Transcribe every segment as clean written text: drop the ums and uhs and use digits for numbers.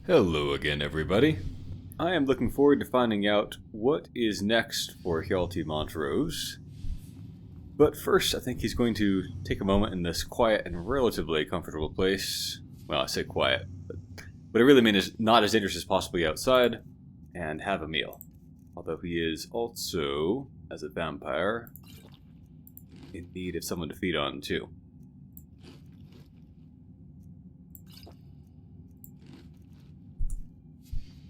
Hello again, everybody. I am looking forward to finding out what is next for Hjalti Montrose. But first, I think he's going to take a moment in this quiet and relatively comfortable place. Well, I say quiet, but what I really mean is not as dangerous as possibly outside, and have a meal. Although he is also, as a vampire, in need of someone to feed on, too.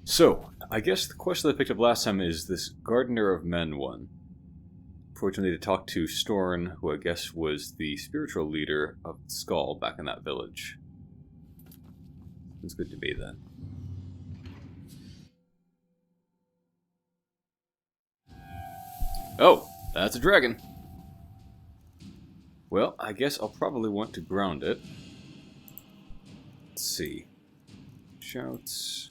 So, I guess the question that I picked up last time is this Gardener of Men one. Fortunately, to talk to Storn, who I guess was the spiritual leader of Skull back in that village. It's good to be then. Oh, that's a dragon. Well, I guess I'll probably want to ground it. Let's see. Shouts.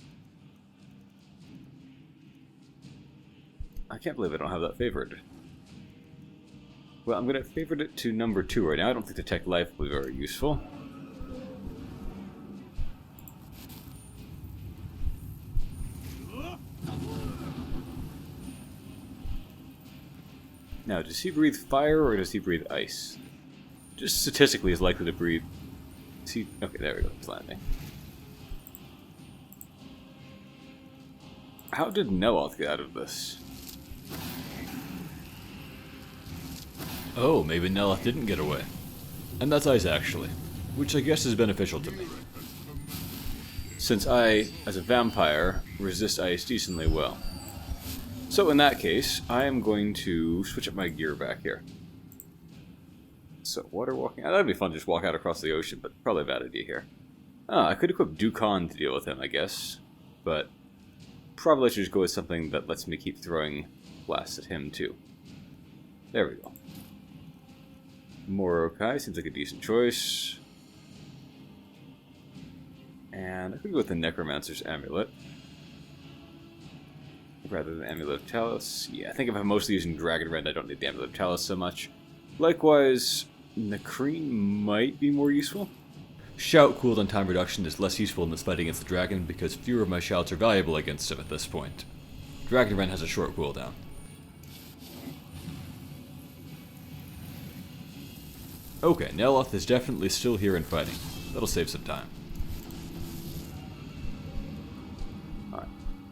I can't believe I don't have that favored. Well, I'm going to favorite it to number 2 right now. I don't think Detect Life will be very useful. Now, does he breathe fire or does he breathe ice? Just statistically is likely to breathe... See, okay, there we go. It's landing. How did Neloth get out of this? Oh, maybe Neloth didn't get away. And that's ice, actually. Which I guess is beneficial to me. Since I, as a vampire, resist ice decently well. So in that case, I am going to switch up my gear back here. So, water walking... That'd be fun to just walk out across the ocean, but probably a bad idea here. I could equip Dukan to deal with him, I guess. But probably should just go with something that lets me keep throwing blasts at him, too. There we go. Morokai seems like a decent choice. And I could go with the Necromancer's Amulet. Rather than Amulet of Talos. Yeah, I think if I'm mostly using Dragon Rend, I don't need the Amulet of Talos so much. Likewise, Nakreen might be more useful. Shout cooldown time reduction is less useful in this fight against the dragon because fewer of my shouts are valuable against him at this point. Dragon Rend has a short cooldown. Okay, Neloth is definitely still here and fighting. That'll save some time. Alright.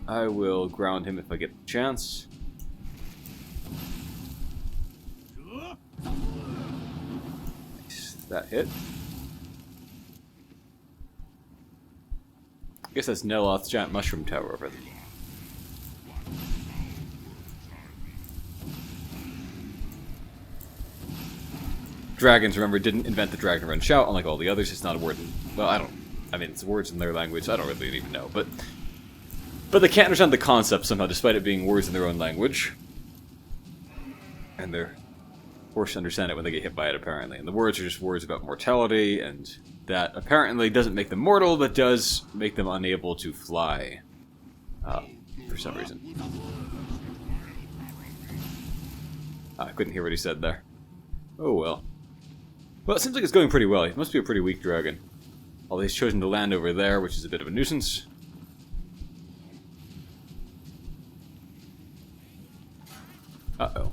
I will ground him if I get the chance. Nice. That hit. I guess that's Neloth's giant mushroom tower over there. Dragons, remember, didn't invent the Dragon Rend shout, unlike all the others. It's not a word in... Well, I mean, it's words in their language, so I don't really even know. But they can't understand the concept somehow, despite it being words in their own language. And they're forced to understand it when they get hit by it, apparently. And the words are just words about mortality, and that apparently doesn't make them mortal, but does make them unable to fly. For some reason. I couldn't hear what he said there. Oh well. Well, it seems like it's going pretty well. He must be a pretty weak dragon. Although he's chosen to land over there, which is a bit of a nuisance. Uh-oh.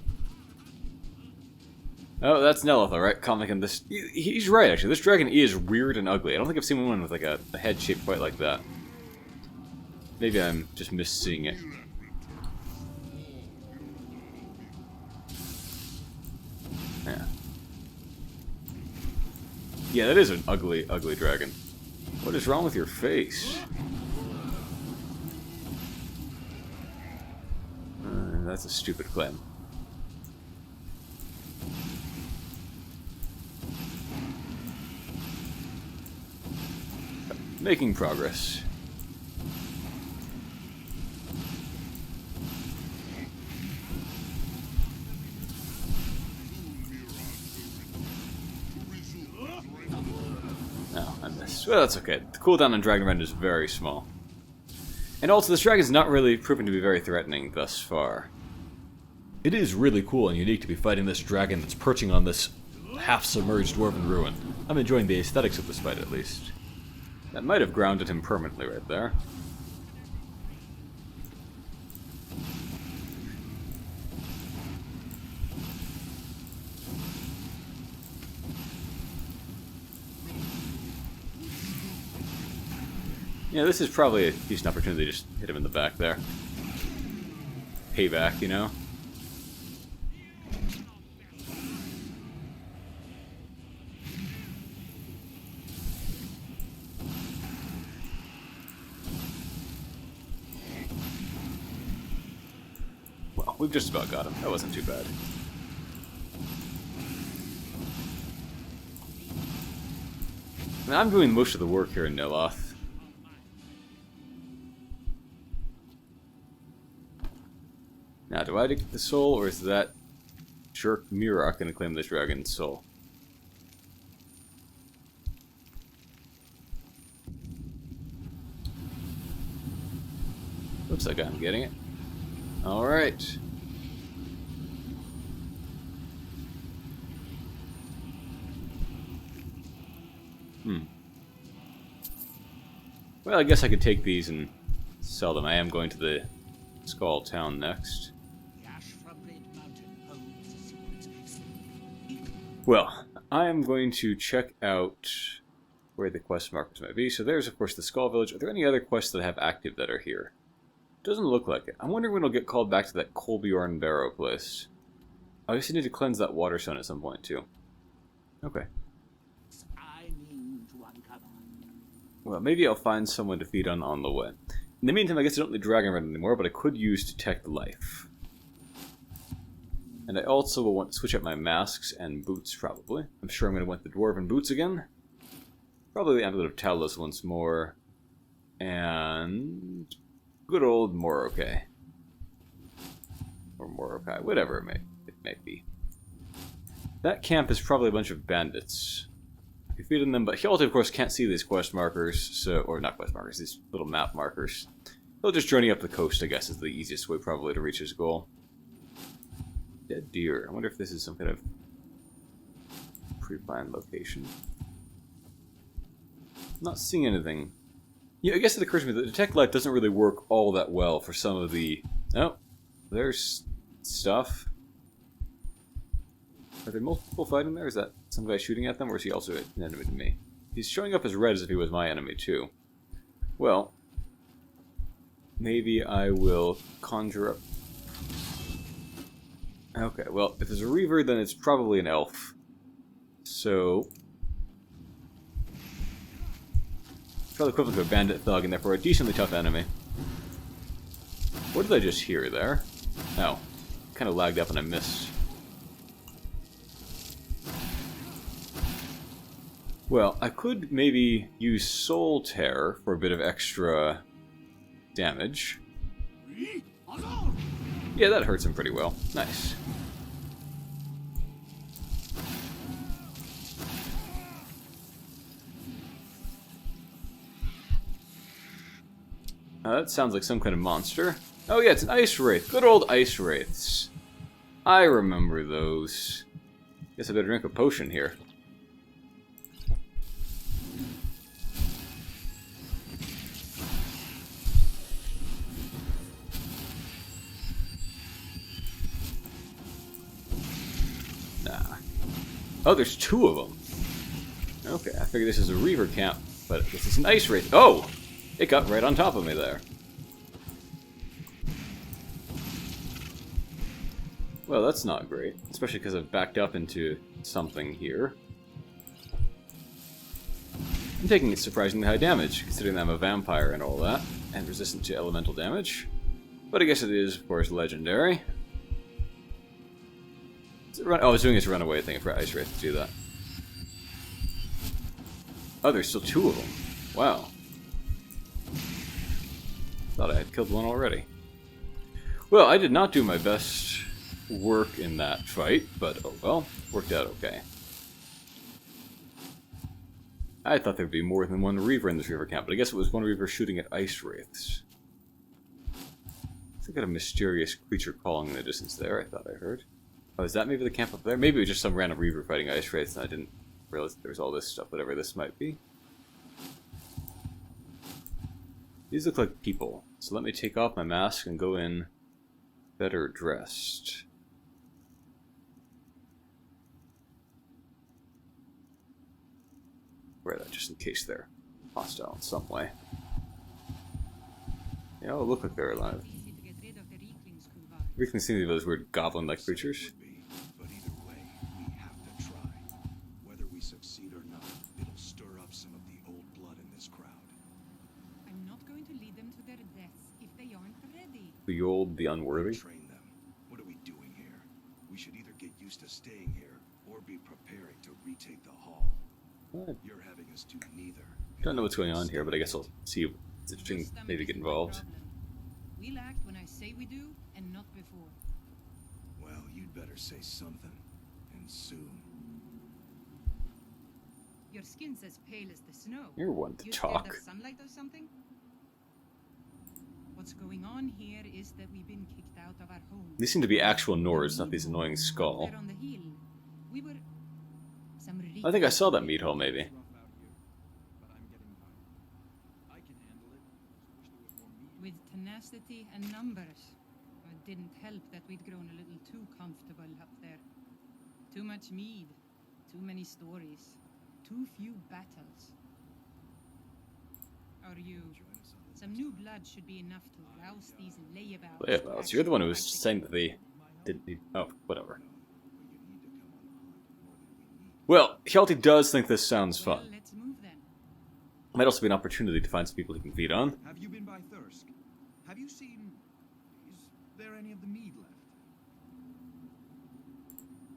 Oh, that's Neloth, alright. Commenting on this. He's right, actually. This dragon is weird and ugly. I don't think I've seen one with like a head shaped quite like that. Maybe I'm just misseeing it. Yeah. Yeah, that is an ugly, ugly dragon. What is wrong with your face? That's a stupid claim. Making progress. Well, that's okay. The cooldown on Dragon Rend is very small. And also, this dragon's not really proven to be very threatening thus far. It is really cool and unique to be fighting this dragon that's perching on this half-submerged dwarven ruin. I'm enjoying the aesthetics of this fight, at least. That might have grounded him permanently right there. Yeah, this is probably a decent opportunity to just hit him in the back there. Payback, you know? Well, we've just about got him. That wasn't too bad. I mean, I'm doing most of the work here in Niloth. Now, do I get the soul, or is that jerk Murak going to claim this dragon's soul? Looks like I'm getting it. Alright. Well, I guess I could take these and sell them. I am going to the Skull Town next. Well, I am going to check out where the quest markers might be. So there's, of course, the Skull Village. Are there any other quests that I have active that are here? Doesn't look like it. I'm wondering when I'll get called back to that Kolbjorn Barrow place. I guess I need to cleanse that water stone at some point, too. Okay. Well, maybe I'll find someone to feed on the way. In the meantime, I guess I don't need Dragon Run anymore, but I could use Detect Life. And I also will want to switch up my masks and boots, probably. I'm sure I'm going to want the Dwarven boots again. Probably the Amulet of Talos once more. And good old Morokai. Or Morokai, whatever it may be. That camp is probably a bunch of bandits. You feed on them, but Hjalti, of course, can't see these quest markers, so, or not quest markers, these little map markers. He'll just journey up the coast, I guess, is the easiest way probably to reach his goal. Dead deer. I wonder if this is some kind of pre-planned location. I'm not seeing anything. Yeah, I guess it occurs to me that Detect Light doesn't really work all that well for some of the... Oh, there's stuff. Are there multiple fighting there? Is that some guy shooting at them, or is he also an enemy to me? He's showing up as red as if he was my enemy, too. Well, maybe I will conjure up... Okay, well, if there's a Reaver, then it's probably an elf. So... probably equivalent to a bandit thug, and therefore a decently tough enemy. What did I just hear there? Oh, kind of lagged up and I missed. Well, I could maybe use Soul Tear for a bit of extra damage. Yeah, that hurts him pretty well. Nice. That sounds like some kind of monster. Oh yeah, it's an ice wraith. Good old ice wraiths. I remember those. Guess I better drink a potion here. Nah. Oh, there's two of them. Okay, I figure this is a Reaver camp, but this is an ice wraith. Oh! It got right on top of me there. Well, that's not great. Especially because I've backed up into something here. I'm taking surprisingly high damage, considering that I'm a vampire and all that, and resistant to elemental damage. But I guess it is, of course, legendary. Oh, I was doing this runaway thing for Ice Wraith to do that. Oh, there's still two of them. Wow. Thought I had killed one already. Well, I did not do my best work in that fight, but oh well, worked out okay. I thought there'd be more than one Reaver in this Reaver camp, but I guess it was one Reaver shooting at Ice Wraiths. I got a mysterious creature calling in the distance there, I thought I heard. Oh, is that maybe the camp up there? Maybe it was just some random Reaver fighting Ice Wraiths and I didn't realize there was all this stuff, whatever this might be. These look like people, so let me take off my mask and go in better dressed. Wear that just in case they're hostile in some way. They all look like they're alive. We can see those weird goblin-like creatures. But either way, we have to try. Whether we succeed or not, it'll stir up some of the old blood in this crowd. I'm not going to lead them to their deaths if they aren't ready. The old, the unworthy. Train them. What are we doing here? We should either get used to staying here or be preparing to retake the hall. What? You're having us do neither. Don't know what's going on here, but I guess I'll see if it's interesting. Maybe get involved. We'll act when I say we do, and not before. Well, you'd better say something, and soon. Your skin's as pale as the snow. You're one to You scared talk. of sunlight or something? What's going on here is that we've been kicked out of our home. These seem to be actual Nords, not these annoying skull. We're on the hill. We were some I think I saw that meat hole, maybe. with tenacity and numbers. It didn't help that we'd grown a little too comfortable up there. Too much mead, too many stories, too few battles. Are you? Some new blood should be enough to rouse these layabouts. Layabouts? You're the one who was saying that they didn't need... Oh, whatever. Well, Hjalti does think this sounds fun. Well, let's move then. Might also be an opportunity to find some people he can feed on. Have you been by Thirsk? Have you seen... Is there any of the mead left?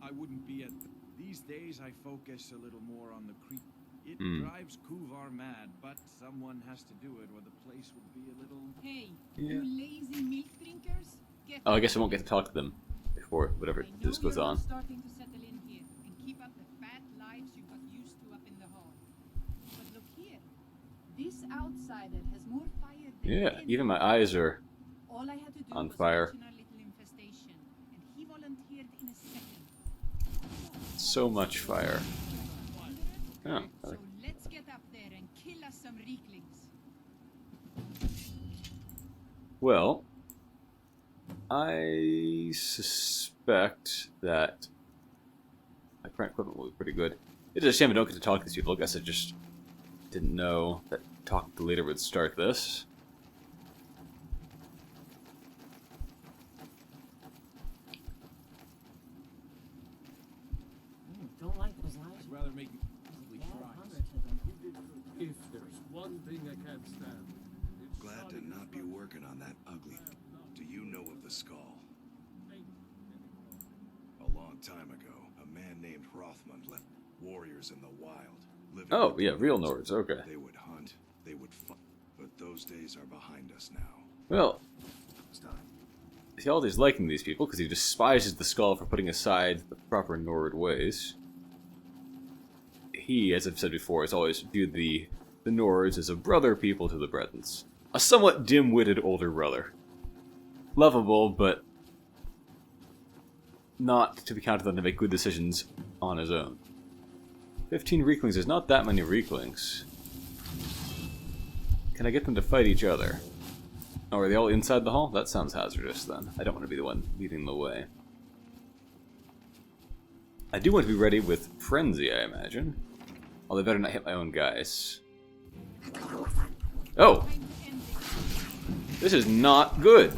I wouldn't be at... These days I focus a little more on the creek. It drives Kuvar mad, but someone has to do it or the place would be a little... Hey, Yeah. you lazy milk drinkers. Get Oh, I guess I won't get to talk to them before whatever I know this goes you're on. starting to settle in here and keep up the fat lives you got used to up in the hall. But look here. This outsider has more fire than Yeah, anyone. even my eyes are... All I had to do on was fire. mention our little infestation, and he volunteered in a second. So much fire. Oh, So let's get up there and kill us some reeklings. well, I suspect that my current equipment will be pretty good. It's a shame I don't get to talk to these people. I guess I just didn't know that talking to later would start this. Don't like those eyes. I'd rather make you ugly Add fries. hunger to them. If there's one thing I can't stand, it's Glad to sodding not be front. working on that ugly. Do you know of the skull? A long time ago, a man named Rothmund left warriors in the wild. Living Oh, with yeah, the real locals. Nords, okay. They would hunt, they would fight, but those days are behind us now. Well, It's time. Hjalti's liking these people because he despises the skull for putting aside the proper Nord ways. He, as I've said before, has always viewed the Nords as a brother people to the Bretons. A somewhat dim-witted older brother. Lovable, but not to be counted on to make good decisions on his own. 15 Reeklings is not that many Reeklings. Can I get them to fight each other? Oh, are they all inside the hall? That sounds hazardous, then. I don't want to be the one leading the way. I do want to be ready with Frenzy, I imagine. Although I better not hit my own guys. Oh! This is not good!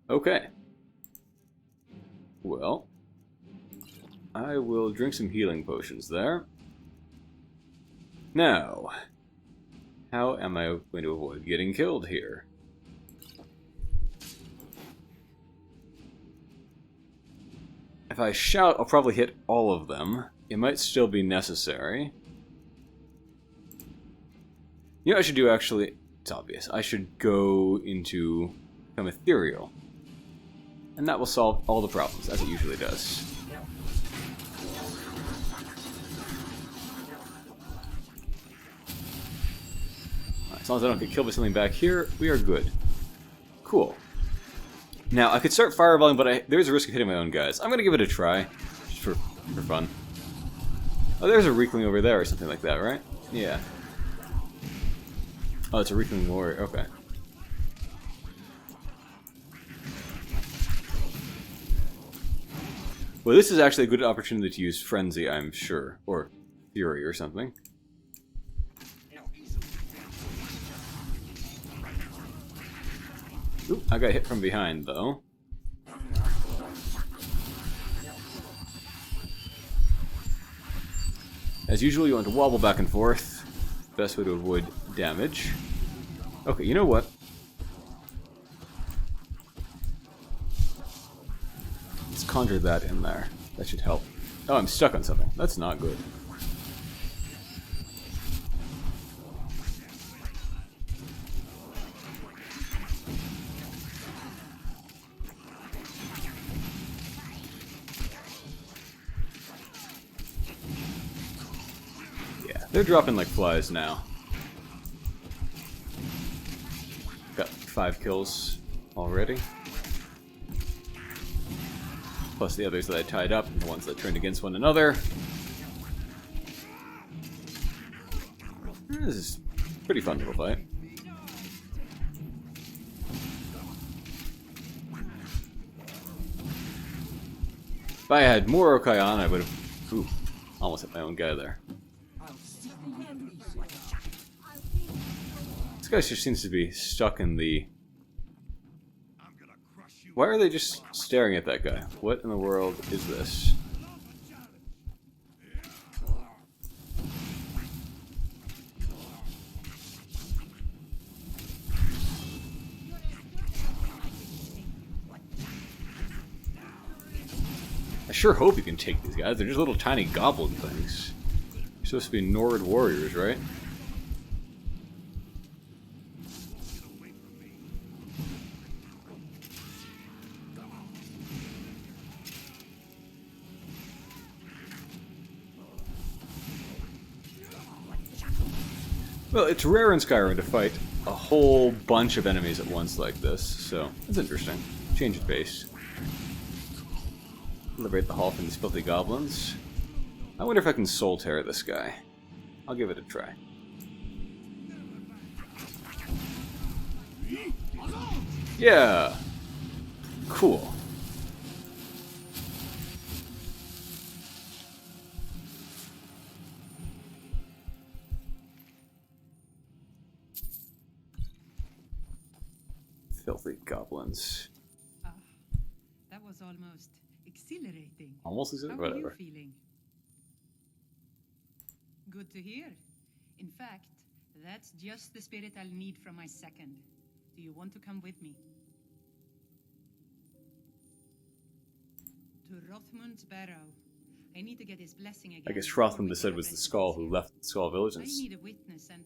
Okay. Well, I will drink some healing potions there. Now, how am I going to avoid getting killed here? If I shout, I'll probably hit all of them. It might still be necessary. You know what I should do, actually? It's obvious. I should go into become ethereal. And that will solve all the problems, as it usually does. Alright, as long as I don't get killed by something back here, we are good. Cool. Now, I could start fireballing, but there's a risk of hitting my own guys. I'm going to give it a try, just for fun. Oh, there's a Reekling over there or something like that, right? Yeah. Oh, it's a Reckoning Warrior. Okay. Well, this is actually a good opportunity to use Frenzy, I'm sure. Or Fury or something. Oop, I got hit from behind, though. As usual, you want to wobble back and forth. Best way to avoid damage. Okay, you know what? Let's conjure that in there. That should help. Oh, I'm stuck on something. That's not good. Yeah, they're dropping like flies now. Got 5 kills already. Plus the others that I tied up, and the ones that turned against one another. This is a pretty fun little fight. If I had more Okai on, I would have... Ooh, almost hit my own guy there. This guy just seems to be stuck in the... Why are they just staring at that guy? What in the world is this? I sure hope you can take these guys. They're just little tiny goblin things. You're supposed to be Nord warriors, right? Well, it's rare in Skyrim to fight a whole bunch of enemies at once like this, so it's interesting. Change of pace. Liberate the hall from these filthy goblins. I wonder if I can soul tear this guy. I'll give it a try. Yeah! Cool. Filthy goblins. That was almost exhilarating. Almost as How are whatever. you feeling? Good to hear. In fact, that's just the spirit I'll need from my second. Do you want to come with me? To Rothmund's Barrow. I need to get his blessing again. I guess Rothmund said was the Skull who left the Skull Village. I need a witness and,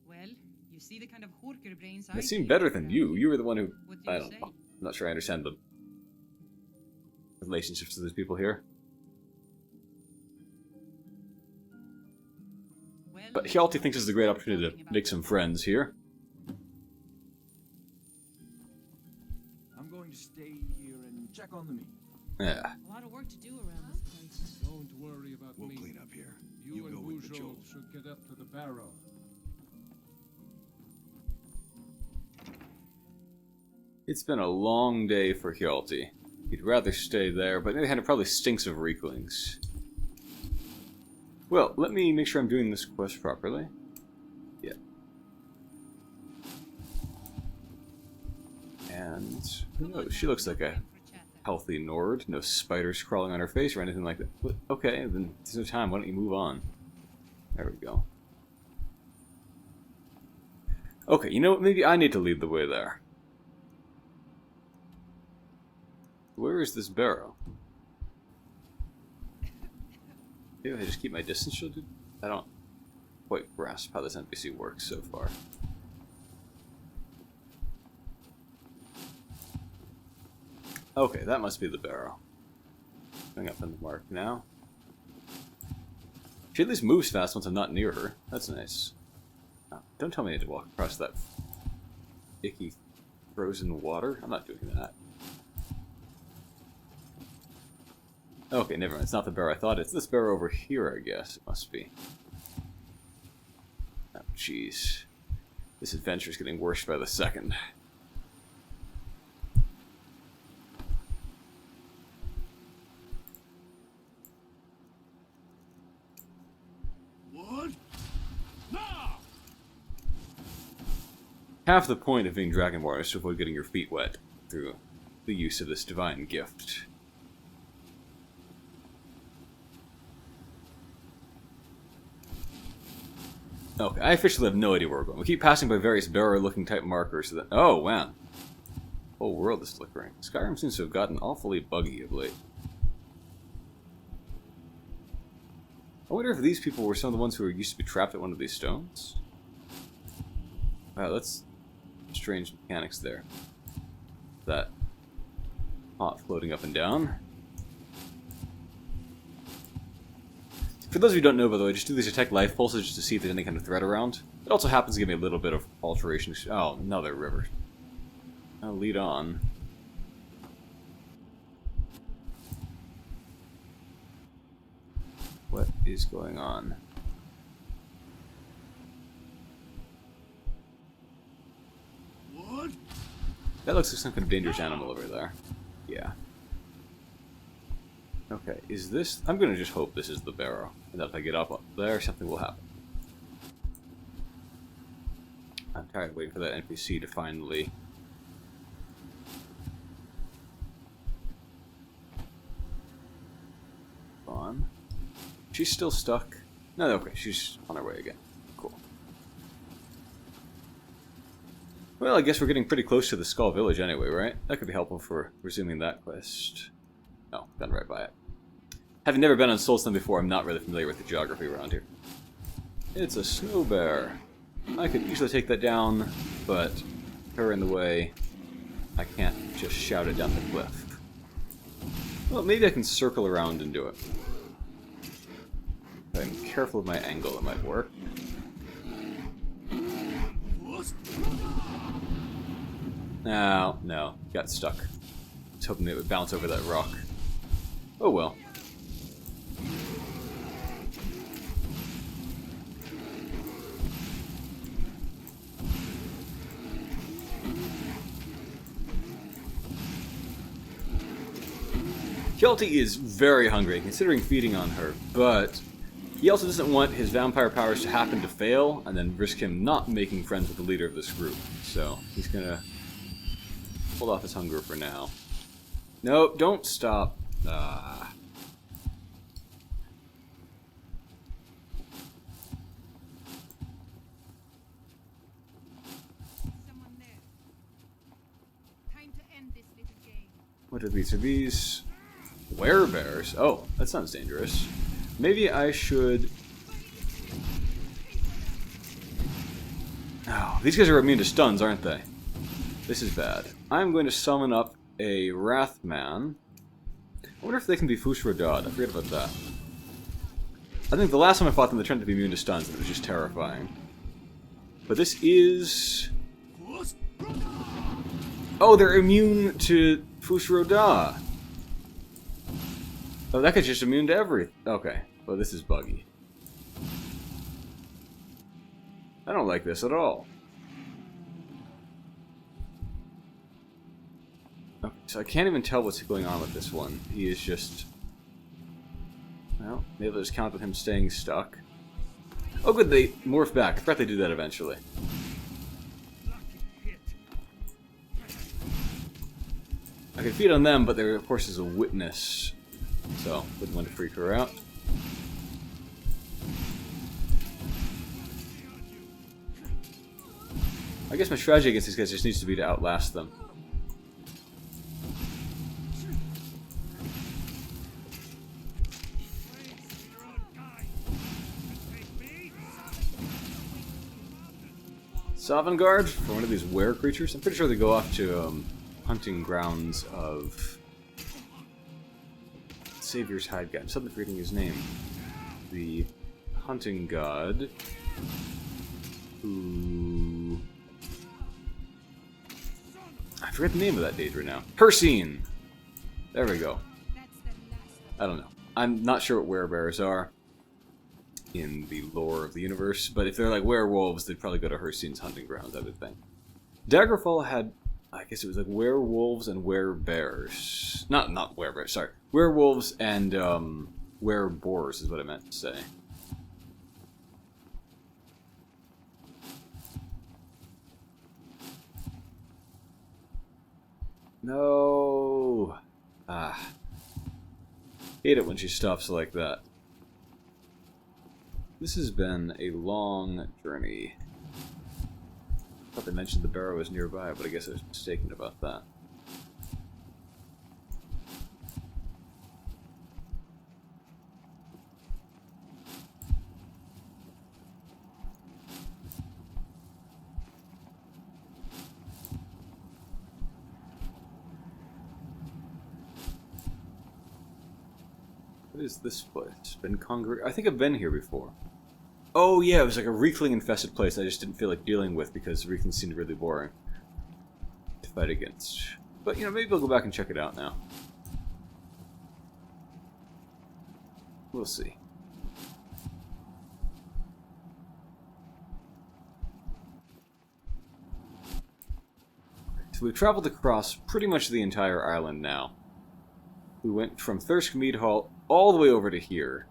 well, you see the kind of horker brains I It seemed keep better than around. you. You were the one who... What do I you don't say? know. I'm not sure I understand the relationships of these people here. Well, But Hjalti thinks this is a great opportunity to make some friends here. I'm going to stay here and check on the meat. Yeah. A lot of work to do around this place. Don't worry about We'll me. clean up here. You go and with the Bujo jewels. should get up to the barrow. It's been a long day for Hjalti. He'd rather stay there, but it probably stinks of Reeklings. Well, let me make sure I'm doing this quest properly. Yeah. And... who knows? She looks like a healthy Nord. No spiders crawling on her face or anything like that. Okay, then there's no time. Why don't you move on? There we go. Okay, you know what? Maybe I need to lead the way there. Where is this barrow? Maybe I just keep my distance shielded? I don't quite grasp how this NPC works so far. Okay, that must be the barrow. Going up on the mark now. She at least moves fast once I'm not near her. That's nice. Oh, don't tell me I need to walk across that icky frozen water. I'm not doing that. Okay, never mind. It's not the barrow I thought. It's this barrow over here, I guess. It must be. Oh, jeez. This adventure is getting worse by the second. What? No! Half the point of being Dragonborn is to avoid getting your feet wet through the use of this divine gift. Okay, I officially have no idea where we're going. We keep passing by various barrow-looking type markers that... Oh, wow. Whole world is flickering. Skyrim seems to have gotten awfully buggy of late. I wonder if these people were some of the ones who were used to be trapped at one of these stones? Wow, that's strange mechanics there. That pot floating up and down. For those of you who don't know, by the way, just do these detect life pulses just to see if there's any kind of threat around. It also happens to give me a little bit of alteration. Oh, another river. I'll lead on. What is going on? What? That looks like some kind of dangerous animal over there. Yeah. Okay, is this... I'm gonna just hope this is the barrow. And that if I get up there, something will happen. I'm tired of waiting for that NPC to finally... on. She's still stuck. No, okay, she's on her way again. Cool. Well, I guess we're getting pretty close to the Skull Village anyway, right? That could be helpful for resuming that quest. Oh, gone right by it. Having never been on Soulstone before, I'm not really familiar with the geography around here. It's a snow bear. I could easily take that down, but her in the way, I can't just shout it down the cliff. Well, maybe I can circle around and do it. If I'm careful of my angle, it might work. No, no, got stuck. I was hoping it would bounce over that rock. Oh well. Hjalti is very hungry, considering feeding on her, but he also doesn't want his vampire powers to happen to fail, and then risk him not making friends with the leader of this group. So, he's gonna hold off his hunger for now. No, don't stop. Ah. Someone there. Time to end this little game. What are these? Are these werebears? Oh, that sounds dangerous. Maybe I should... Oh, these guys are immune to stuns, aren't they? This is bad. I'm going to summon up a Wrathman. I wonder if they can be Fusrodad. I forget about that. I think the last time I fought them, they turned to be immune to stuns, and it was just terrifying. But this is... Oh, they're immune to Fusrodad. Oh, that guy's just immune to everything. Okay. Well, this is buggy. I don't like this at all. Okay, so I can't even tell what's going on with this one. He is just... Well, maybe I'll just count on him staying stuck. Oh good, they morph back. I forgot they do that eventually. I can feed on them, but there of course is a witness. So, wouldn't want to freak her out. I guess my strategy against these guys just needs to be to outlast them. Sovngarde for one of these were creatures. I'm pretty sure they go off to hunting grounds of Savior's Hide God. I'm suddenly forgetting his name. The hunting god who... I forget the name of that Daedra now. Persine! There we go. I don't know. I'm not sure what werebears are. in the lore of the universe, but if they're like werewolves, they'd probably go to Herstein's hunting grounds, I would think. Daggerfall had, I guess it was like werewolves and werebears. Not werebears, sorry. Werewolves and wereboars is what I meant to say. No. Ah. Hate it when she stops like that. This has been a long journey. I thought they mentioned the barrow was nearby, but I guess I was mistaken about that. What is this place? Been I think I've been here before. Oh yeah, it was like a Reekling infested place I just didn't feel like dealing with because Reeklings seemed really boring to fight against. But, you know, maybe I'll go back and check it out now. We'll see. So we've traveled across pretty much the entire island now. We went from Thirsk Mead Hall all the way over to here.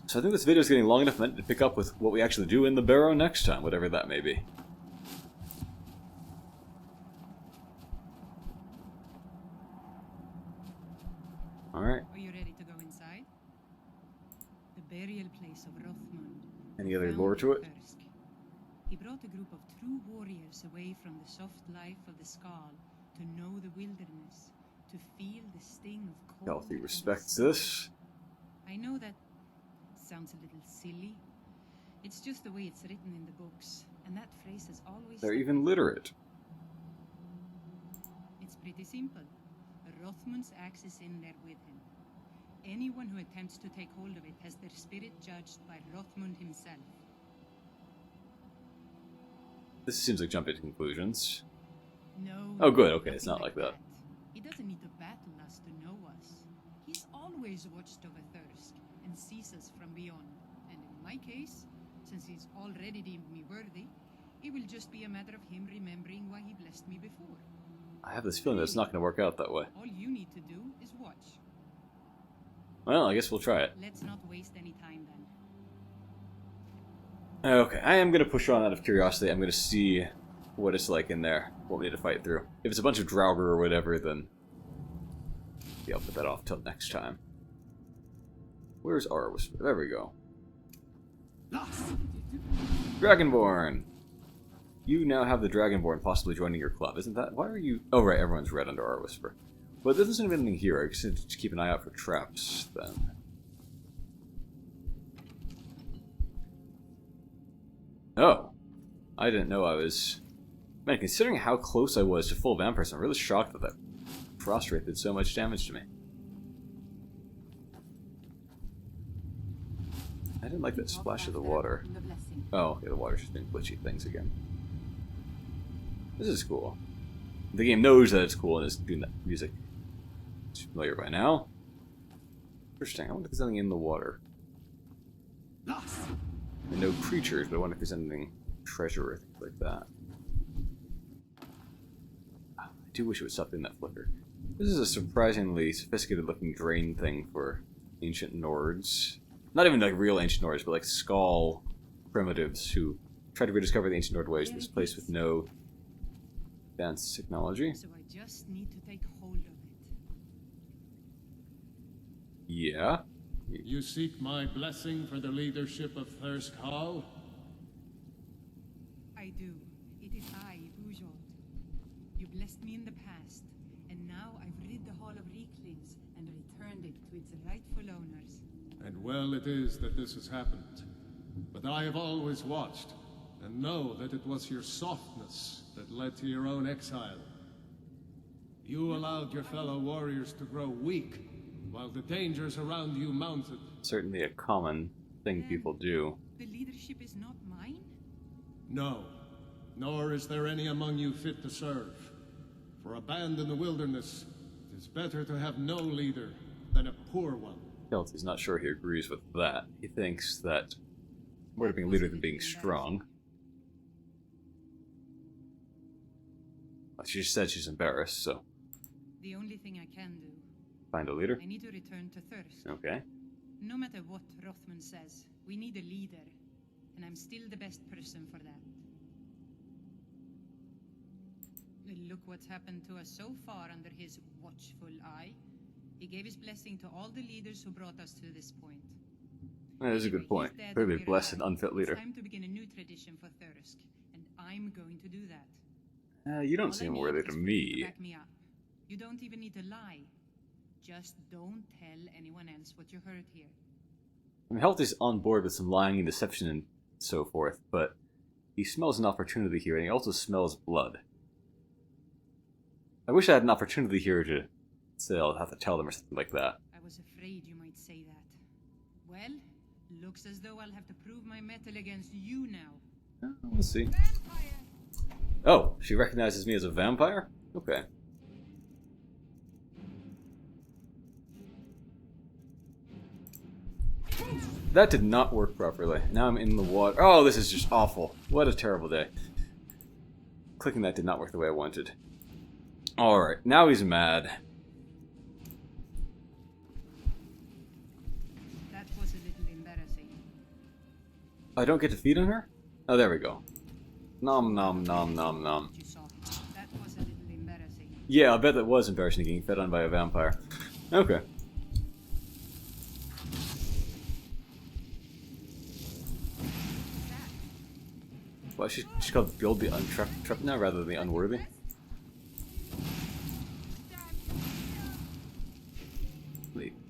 So I think this video is getting long enough meant to pick up with what we actually do in the barrow next time, whatever that may be. Alright. Are you ready to go inside? The burial place of Rothmund. Any other lore to it? Thirsk. He brought a group of true warriors away from the soft life of the Skal to know the wilderness, to feel the sting of cold. Hjalti respects this. I know that sounds a little silly. It's just the way it's written in the books, and that phrase has always... They're even literate. It's pretty simple. Rothmund's axe is in there with him. Anyone who attempts to take hold of it has their spirit judged by Rothmund himself. This seems like jumping to conclusions. No. Oh, good. Okay, nothing it's not like that. He doesn't need to battle us to know us. He's always watched over Thirsk and sees us from beyond. And in my case, since he's already deemed me worthy, it will just be a matter of him remembering why he blessed me before. I have this feeling that it's not going to work out that way. All you need to do is watch. Well, I guess we'll try it. Let's not waste any time then. Okay, I am going to push on out of curiosity. I'm going to see what it's like in there, what we need to fight through. If it's a bunch of Draugr or whatever, then yeah, I'll put that off till next time. Where's our whisper? There we go. Dragonborn! You now have the Dragonborn possibly joining your club, isn't that? Why are you... Oh, right, everyone's red under our whisper. But there doesn't have anything here. I guess I need to keep an eye out for traps, then. Oh. I didn't know I was... Man, considering how close I was to full vampires, I'm really shocked that that frost wraith did so much damage to me. I didn't like that splash of the water. Oh, yeah, the water's just doing glitchy things again. This is cool. The game knows that it's cool and is doing that music. It's familiar by now. Interesting. I wonder if there's anything in the water. And no creatures, but I wonder if there's anything treasure or things like that. I do wish it would stop doing that flicker. This is a surprisingly sophisticated looking drain thing for ancient Nords. Not even like real ancient Nords, but like Skal primitives who try to rediscover the ancient Nord ways in this place with no advanced technology. So I just need to take hold of it. Yeah. You seek my blessing for the leadership of Thirsk Hall? I do. It is I, Ujald. You blessed me in the past, and now I've rid the Hall of Reeklings and returned it to its rightful owners. And well it is that this has happened. But I have always watched, and know that it was your softness that led to your own exile. You allowed your fellow warriors to grow weak, while the dangers around you mounted. Certainly a common thing people do. The leadership is not mine? No, nor is there any among you fit to serve. For a band in the wilderness, it is better to have no leader than a poor one. Hjalti's not sure he agrees with that. He thinks that more to being a leader than being strong. Well, she just said she's embarrassed, so The only thing I can do, find a leader. I need to return to Thirsk. Okay. No matter what Rothman says, we need a leader, and I'm still the best person for that. Look what's happened to us so far under his watchful eye. He gave his blessing to all the leaders who brought us to this point. That is a good point. He's dead, Clearly we're blessed and alive. unfit leader. It's time to begin a new tradition for Thirsk, and I'm going to do that. You don't All I seem need worthy is to for you me. back me up. You don't even need to lie. Just don't tell anyone else what you heard here. I mean, Hjalti's on board with some lying and deception and so forth, but he smells an opportunity here, and he also smells blood. I wish I had an opportunity here to say I'll have to tell them or something like that. I was afraid you might say that. Well, looks as though I'll have to prove my mettle against you now. We'll see. Oh, she recognizes me as a vampire? Okay. That did not work properly. Now I'm in the water. Oh, this is just awful. What a terrible day. Clicking that did not work the way I wanted. Alright, now he's mad. That was a little embarrassing. I don't get to feed on her? Oh, there we go. Nom nom nom nom nom. You saw. That was a little embarrassing. Yeah, I bet that was embarrassing getting fed on by a vampire. Okay. Well, she's called Build the Untrep now rather than the Unworthy.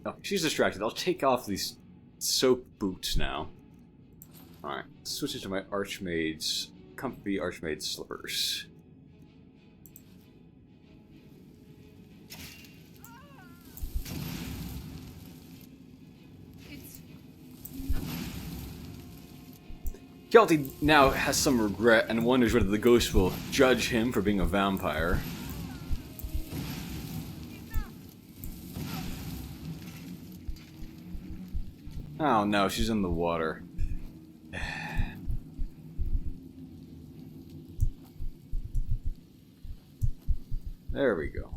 Oh, she's distracted. I'll take off these soap boots now. Alright, switch it to my Archmaid's comfy Archmaid slippers. Hjalti now has some regret and wonders whether the ghost will judge him for being a vampire. Oh no, she's in the water. There we go.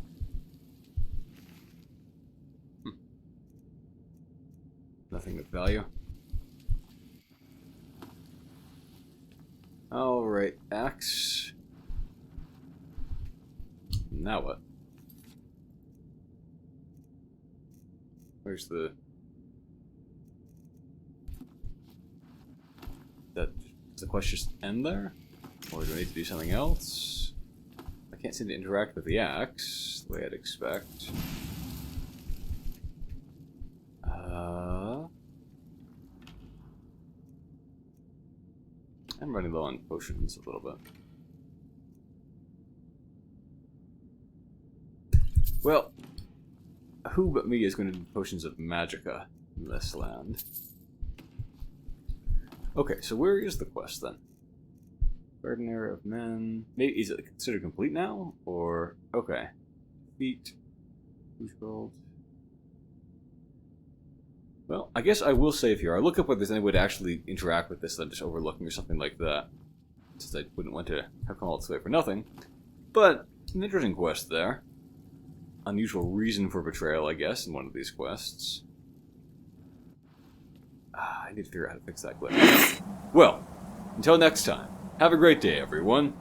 Nothing of value. Alright, axe. Now what? Where's the... Does the quest just end there? Or do I need to do something else? I can't seem to interact with the axe the way I'd expect. I'm running low on potions a little bit. Well, who but me is going to do potions of magicka in this land? Okay, so where is the quest then? Gardener of Men. Maybe is it considered complete now? Or okay. Feet. Who's gold? Well, I guess I will save here. I'll look up whether there's any way to actually interact with this than just overlooking or something like that. Since I wouldn't want to have come all this way for nothing. But, an interesting quest there. Unusual reason for betrayal, I guess, in one of these quests. I need to figure out how to fix that glitch. Well, until next time, have a great day, everyone.